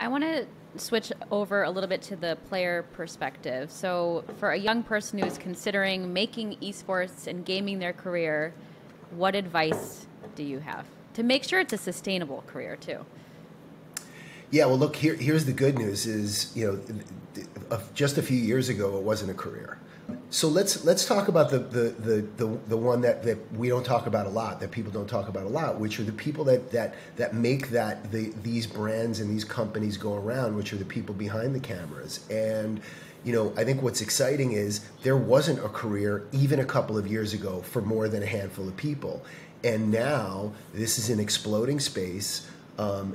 I want to switch over a little bit to the player perspective. So for a young person who is considering making esports and gaming their career, what advice do you have to make sure it's a sustainable career too? Yeah, well, look, here's the good news is, just a few years ago, it wasn't a career. So let's talk about the one that we don't talk about a lot, that people don't talk about a lot, which are the people that make these brands and these companies go around, which are the people behind the cameras. And I think what's exciting is there wasn't a career even a couple of years ago for more than a handful of people, and now this is an exploding space.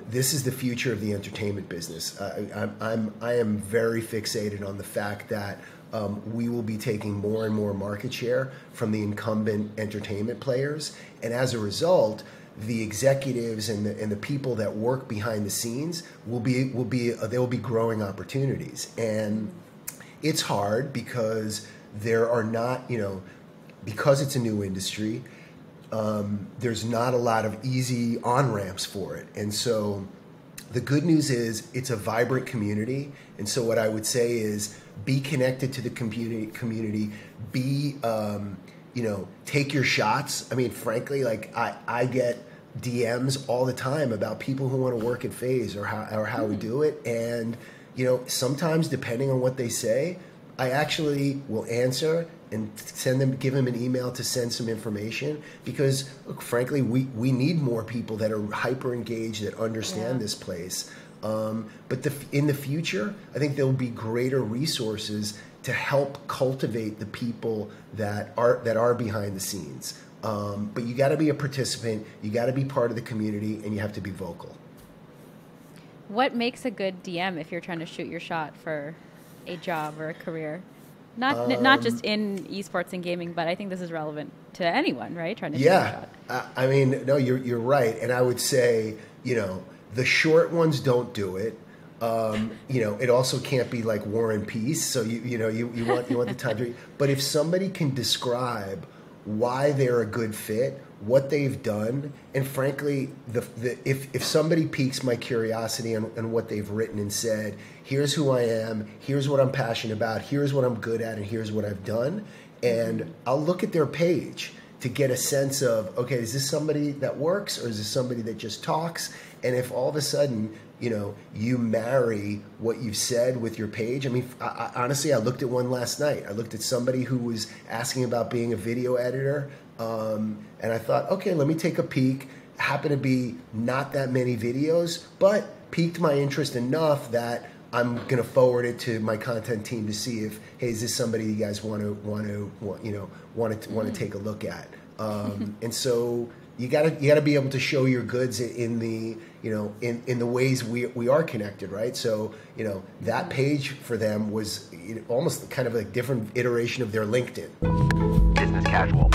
This is the future of the entertainment business. I am very fixated on the fact that we will be taking more and more market share from the incumbent entertainment players, and as a result, the executives and the people that work behind the scenes will be growing opportunities. And it's hard because there are not, because it's a new industry. There's not a lot of easy on-ramps for it. And so the good news is it's a vibrant community. And so what I would say is be connected to the community, take your shots. I mean, frankly, like I get DMs all the time about people who want to work at FaZe or how we do it. And, sometimes depending on what they say, I actually will answer and give them an email to send some information, because look, frankly, we need more people that are hyper engaged, that understand this place. But in the future, I think there will be greater resources to help cultivate the people that are behind the scenes. But you got to be a participant, you got to be part of the community, and you have to be vocal. What makes a good DM if you're trying to shoot your shot for a job or a career? Not just in esports and gaming, but I think this is relevant to anyone, right? Trying to shoot a shot. I mean, no, you're right, and I would say, the short ones don't do it. It also can't be like War and Peace. So you want the time to. But if somebody can describe why they're a good fit, what they've done, and frankly, if somebody piques my curiosity on what they've written and said, here's who I am, here's what I'm passionate about, here's what I'm good at, and here's what I've done, and I'll look at their page to get a sense of, okay, is this somebody that works or is this somebody that just talks? And if all of a sudden, you marry what you've said with your page. I mean, honestly, I looked at one last night. I looked at somebody who was asking about being a video editor, and I thought, okay, let me take a peek. Happened to be not that many videos, but piqued my interest enough that I'm going to forward it to my content team to see if, hey, is this somebody you guys want to take a look at? And so you gotta be able to show your goods in the in the ways we are connected, right? So that page for them was almost kind of a different iteration of their LinkedIn. Business casual.